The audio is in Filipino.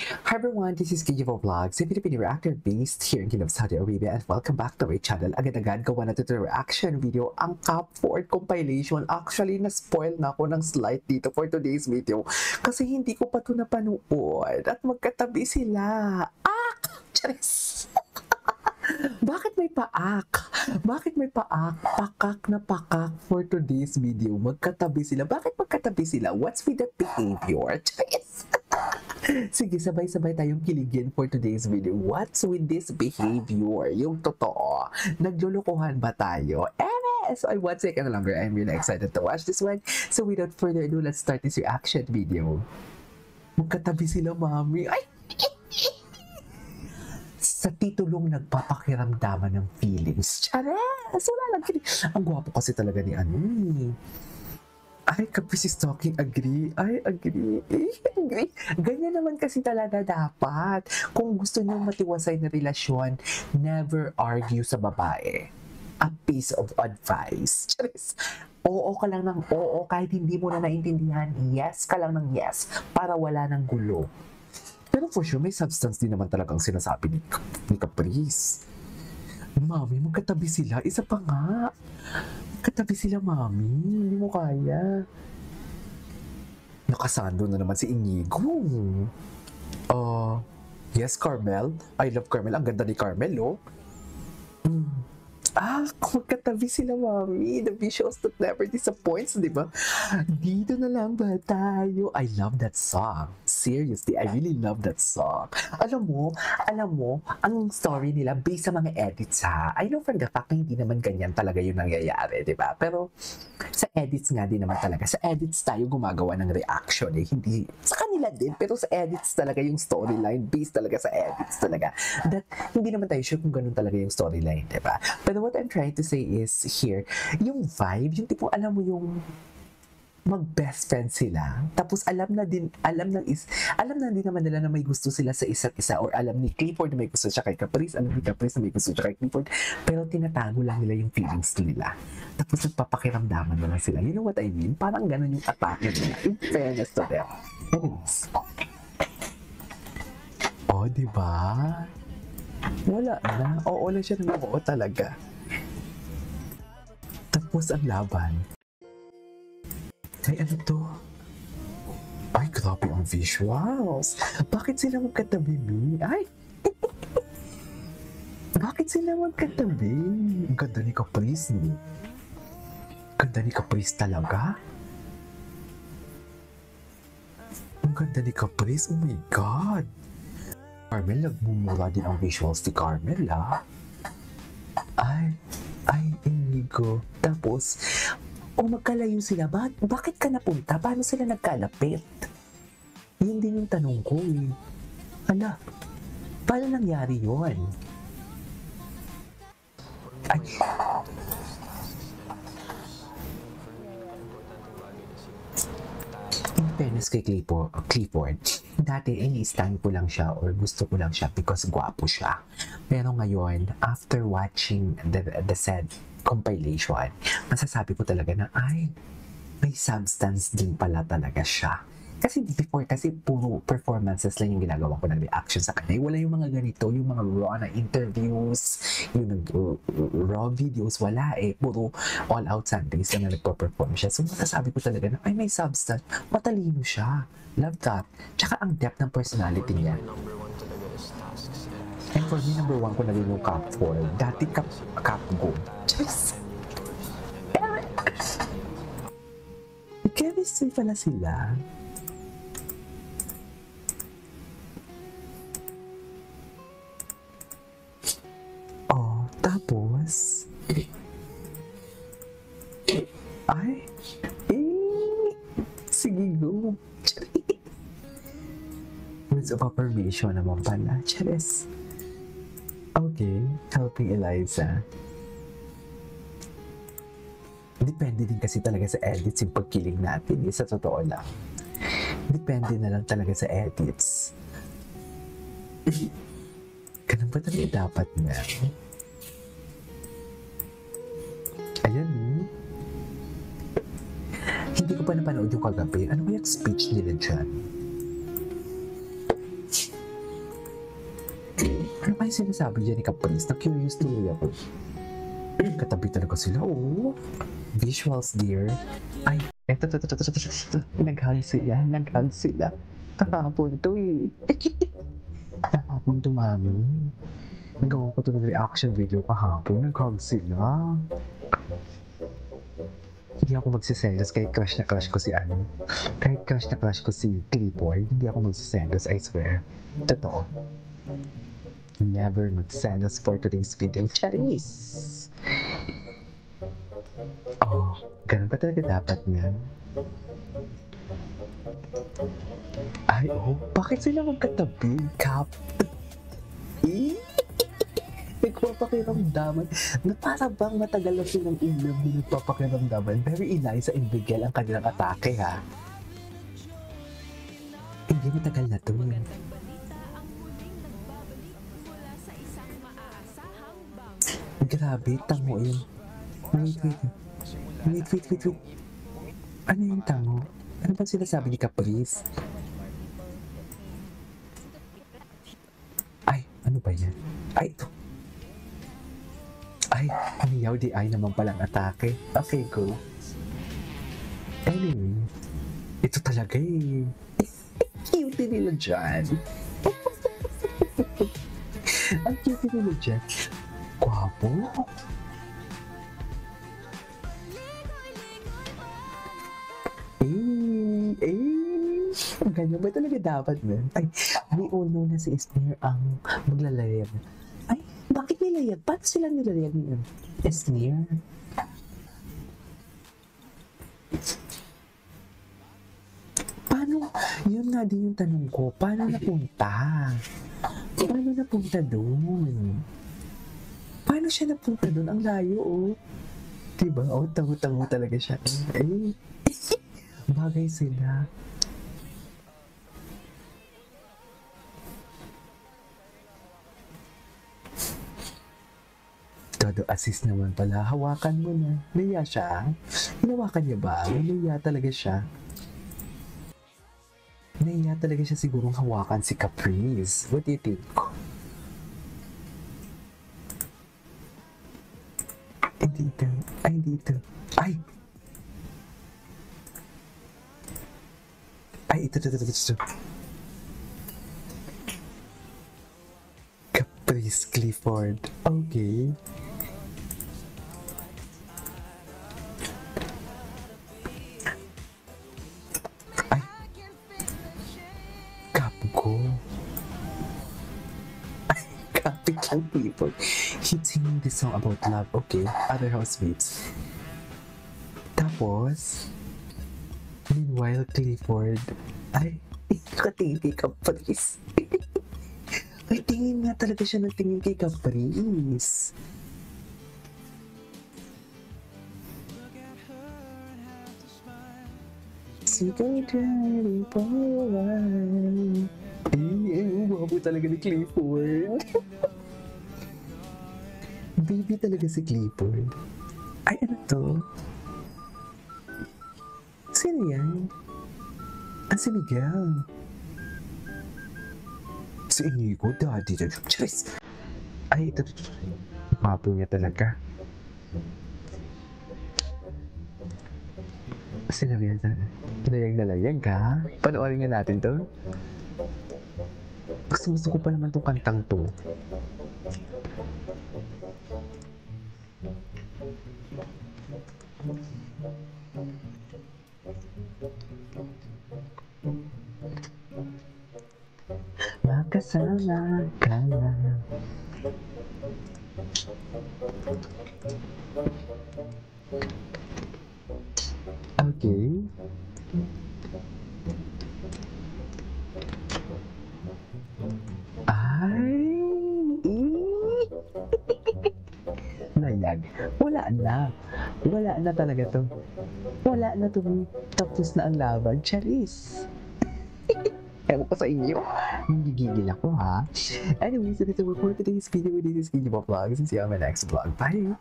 Hi everyone, this is Kijivo Vlogs, a Filipino reactor based here in Kingdom, Saudi Arabia, and welcome back to my channel. Agad-agad gawa na ito the reaction video, ang Cup Ford compilation. Actually, na-spoil na ako ng slight dito for today's video kasi hindi ko pa ito napanood at magkatabi sila. Charis! Bakit may paak? Bakit may paak? Pakak na pakak for today's video. Magkatabi sila. Bakit magkatabi sila? What's with that behavior? Charis! Sige, sabay-sabay tayong kiligin for today's video. What's with this behavior? Yung totoo. Naglulukuhan ba tayo? So I won't take any longer. I'm really excited to watch this one. So without further ado, let's start this reaction video. Magkatabi sila, mami. Ay! Sa titulong nagpapakiramdaman ng feelings. Charas! Wala lang. Ang gwapo kasi talaga ni ano eh. Ay, Caprice is talking, agree. Ay, agree. Agree. Ganyan naman kasi talaga dapat. Kung gusto niyo matiwasay na relasyon, never argue sa babae. A piece of advice. Charis. Oo ka lang ng oo kahit hindi mo na naintindihan. Yes ka lang ng yes para wala ng gulo. Pero for sure, may substance din naman talagang sinasabi ni Caprice. Mami, magkatabi sila. Isa pa nga. Magkatabi sila, mami. Hindi mo kaya. Nakasando na naman si Inigo. Yes, Carmel. I love Carmel. Ang ganda ni Carmel, oh. Magkatabi sila, mami. The visuals that never disappoints, di ba? Dito na lang ba tayo? I love that song. Seriously, I really love that song. Alam mo, ang story nila based sa mga edits ha. I know from the fact na hindi naman ganyan talaga yung nangyayari, di ba? Pero sa edits nga din naman talaga. Sa edits tayo gumagawa ng reaction eh. Hindi, sa kanila din, pero sa edits talaga yung storyline. Based talaga sa edits talaga. That, hindi naman tayo sure kung ganun talaga yung storyline, di ba? Pero what I'm trying to say is here, yung vibe, yung tipo, alam mo yung mag-best friend sila. Tapos alam na din naman nila na may gusto sila sa isa't isa or alam ni Clifford na may gusto siya kay Caprice, alam ni Caprice na may gusto siya kay Clifford, pero tinatago lang nila yung feelings nila. Tapos nagpapakiramdaman na lang sila. You know what I mean? Parang ganun yung atake nila. In fairness to them. Anyways. Diba? Wala na. Oo lang siya ng oo talaga. Tapos ang laban. Ay, ano to? Ay, grabe ang visuals. Bakit sila magkatabi, Mi? Ay! Bakit sila magkatabi? Ang ganda ni Caprice, ni. Ganda ni Caprice talaga? Ang ganda ni Caprice, oh my God! Carmel, nagmumura din ang visuals ni Carmel, ha? Ay, Inigo. Tapos, magkalayo sila. Bakit ka napunta? Paano sila nagkalapit? Yun din yung tanong ko eh. Paano nangyari yun? Ay. In fairness kay Clifford, dati ini-stand ko lang siya or gusto ko lang siya because gwapo siya. Pero ngayon, after watching the said compilation, masasabi ko talaga na may substance din pala talaga siya. Kasi before, puro performances lang yung ginagawa ko ng reaction sa kanya. Wala yung mga ganito, yung mga raw na interviews, yung raw videos, wala eh. Puro all out Sundays lang na nagpo-perform siya. So masasabi ko talaga na may substance, matalino siya. Love that. Tsaka ang depth ng personality niya. And for me, number 1 ko na rin yung Cup 4. Dati Cup Go. Just chemistry pala sila. Tapos sige go. Words of affirmation naman pala. Charis. Okay, helping Eliza. Depende din kasi talaga sa edits yung pagkiling natin. Sa totoo lang. Depende na lang talaga sa edits. Ganun ba talaga dapat na? Ayan Hindi ko pa napanood yung kagabi. Ano ba yung speech nila dyan? Ano ba yung sinasabi niya ni Caprice? Na-curious tuloy ako. Katabi talaga sila, oh. Visuals, dear. Ay, eto. Nag-hug sila. Kahapon to eh. Kahapon to, mami. Nagawa ko to ng reaction video kahapon. Nag-hug sila. Hindi ako magsisendos kahit crush na crush ko si ano. Kahit crush na crush ko si Clifford, hindi ako magsisendos, I swear. Totoo. Never magsisendos for today's video. Charis! Oh, ganun pa talaga dapat nga. Ay, oh, bakit sila magkatabi? Cap? Nagpapakiramdaman na para bang matagal na silang in-love na nagpapakiramdaman. Very Eliza and Miguel ang kanilang atake, ha? Hindi matagal na to. Grabe, tango yun. Wait. Ano yung tango? Ano ba sinasabi ni Caprice? Ay, ano ba yan? Ay, ito. Ay, umiyaw di ay naman palang atake. Okay, go. Anyway, ito talaga eh. Cute nila dyan. Ang cute nila dyan. Gwapo. Ganyan ba talaga dapat ba? Ay, we all know na si Esner ang maglalayag. Ay, bakit nilayag? Paano sila nilayag niyan? Esner? Paano? Yun nga din yung tanong ko. Paano napunta? Paano napunta doon? Paano siya napunta doon? Ang layo, oh. Diba? Oh, tango-tango talaga siya. Ay, bagay sila. Todo assist naman pala. Hawakan mo na. Naya siya. Hinawakan niya ba? Naya talaga siya. Naya talaga siya sigurong hawakan si Caprice. What do you think? Dito. Ay, dito. Ay! Ay, ito. Caprice Clifford. Okay. Ay. Kapo ko. Ay, Kapitan Clifford. He's singing this song about love. Okay. Other housemates. Tapos, meanwhile, Clifford, ay, nakatingin kay Caprice. Ay, tingin nga talaga siya ng tingin kay Caprice. So go daddy for a while. Eh, wapo talaga ni Clifford. Baby talaga si Clifford. Ay, ano to? Sino yan? Ah, si Miguel. Si Inigo, daddy. Charis! Ay, ito. Mapo niya talaga. Sinabi yan sa... Layag ka? Panoorin nga natin to. Gusto ko pa naman tong kantang to. Makasama ka na. Okay. Ay! Layag. Wala na talaga to. Wala na to. Tapos na ang laban. Charis! Ewan ko sa inyo. Gigigil ako, ha? Anyways, that's it for today's video. This is Kiki Vlogs. And see you on my next vlog. Bye!